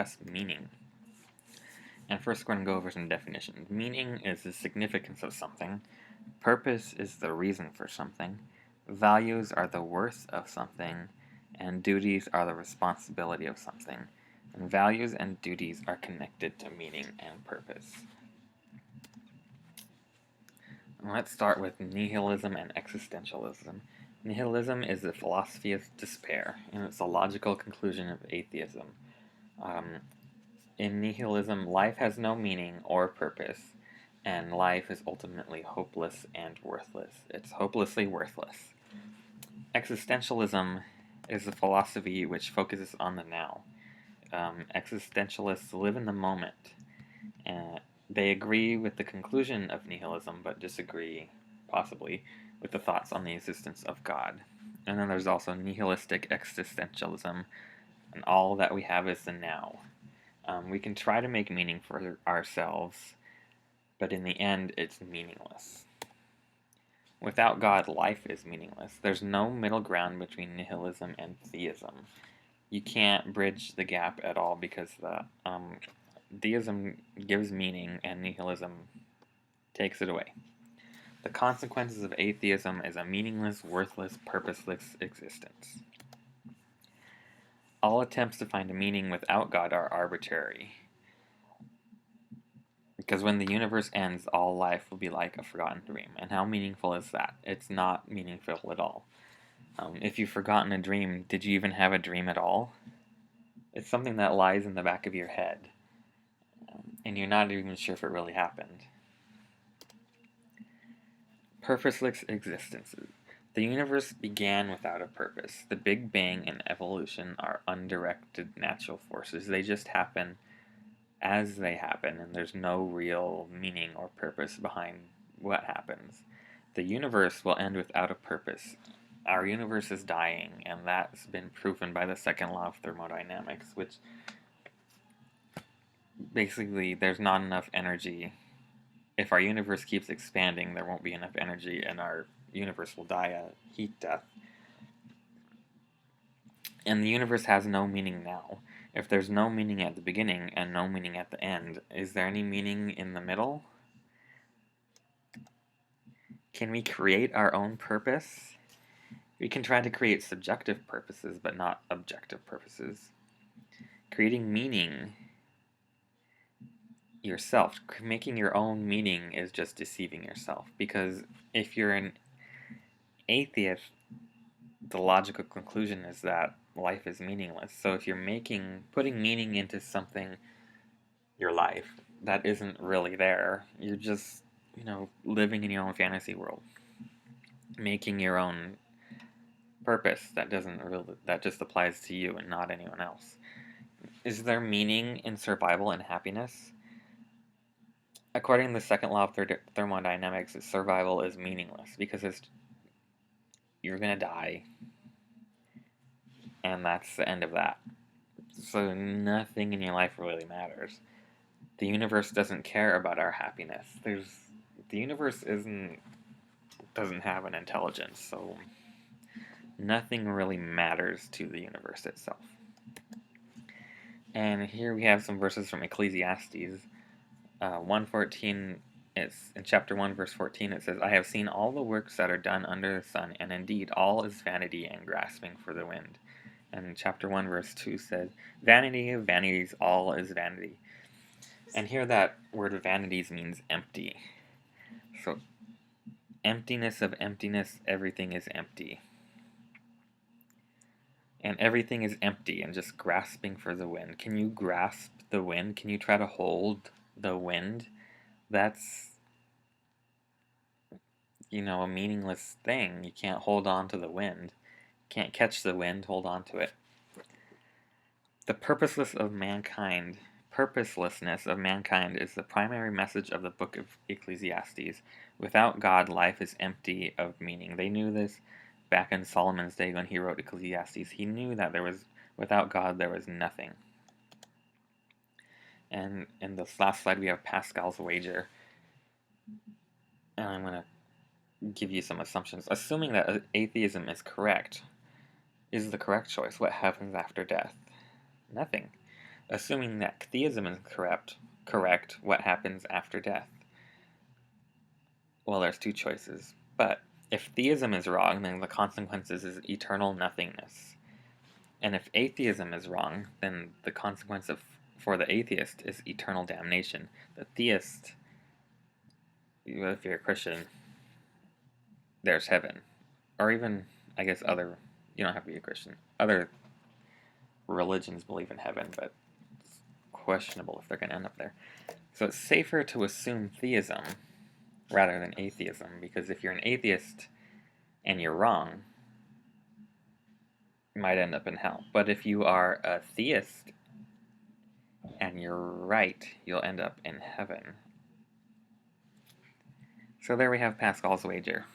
discuss meaning. And first, we're going to go over some definitions. Meaning is the significance of something. Purpose is the reason for something. Values are the worth of something. And duties are the responsibility of something. And values and duties are connected to meaning and purpose. Let's start with nihilism and existentialism. Nihilism is the philosophy of despair, and it's a logical conclusion of atheism. In nihilism, life has no meaning or purpose, and life is ultimately hopeless and worthless. It's hopelessly worthless. Existentialism is a philosophy which focuses on the now. Existentialists live in the moment. They agree with the conclusion of nihilism, but disagree, possibly, with the thoughts on the existence of God. And then there's also nihilistic existentialism, and all that we have is the now. We can try to make meaning for ourselves, but in the end, it's meaningless. Without God, life is meaningless. There's no middle ground between nihilism and theism. You can't bridge the gap at all because deism gives meaning and nihilism takes it away. The consequences of atheism is a meaningless, worthless, purposeless existence. All attempts to find a meaning without God are arbitrary. Because when the universe ends, all life will be like a forgotten dream. And how meaningful is that? It's not meaningful at all. If you've forgotten a dream, did you even have a dream at all? It's something that lies in the back of your head. And you're not even sure if it really happened. Purposeless existences. The universe began without a purpose. The Big Bang and evolution are undirected natural forces. They just happen as they happen, and there's no real meaning or purpose behind what happens. The universe will end without a purpose. Our universe is dying, and that's been proven by the second law of thermodynamics, which basically there's not enough energy. If our universe keeps expanding, there won't be enough energy, and our universe will die a heat death. And the universe has no meaning now. If there's no meaning at the beginning and no meaning at the end, is there any meaning in the middle? Can we create our own purpose? We can try to create subjective purposes, but not objective purposes. Creating meaning yourself, making your own meaning is just deceiving yourself. Because if you're an atheist, the logical conclusion is that life is meaningless. So if you're putting meaning into something, your life, that isn't really there, you're just, living in your own fantasy world, making your own purpose that just applies to you and not anyone else. Is there meaning in survival and happiness? According to the second law of thermodynamics, survival is meaningless because you're gonna die, and that's the end of that. So nothing in your life really matters. The universe doesn't care about our happiness. The universe doesn't have an intelligence, so nothing really matters to the universe itself. And here we have some verses from Ecclesiastes 1:14. It's in chapter 1, verse 14. It says, "I have seen all the works that are done under the sun, and indeed all is vanity and grasping for the wind." And chapter 1, verse 2 says, "Vanity of vanities, all is vanity." And here that word vanities means empty. So, emptiness of emptiness, everything is empty. And everything is empty and just grasping for the wind. Can you grasp the wind? Can you try to hold the wind? That's, a meaningless thing. You can't hold on to the wind. You can't catch the wind, hold on to it. The purposelessness of mankind is the primary message of the book of Ecclesiastes. Without God, life is empty of meaning. They knew this back in Solomon's day when he wrote Ecclesiastes. He knew that without God, there was nothing. And in this last slide, we have Pascal's wager. And I'm going to give you some assumptions. Assuming that atheism is the correct choice, what happens after death? Nothing. Assuming that theism is correct, what happens after death? Well, there's two choices. But if theism is wrong, then the consequences is eternal nothingness. And if atheism is wrong, then the consequence for the atheist is eternal damnation. The theist, if you're a Christian, there's heaven. Or even, I guess, you don't have to be a Christian. Other religions believe in heaven, but it's questionable if they're going to end up there. So it's safer to assume theism rather than atheism, because if you're an atheist and you're wrong, you might end up in hell. But if you are a theist and you're right, you'll end up in heaven. So there we have Pascal's wager.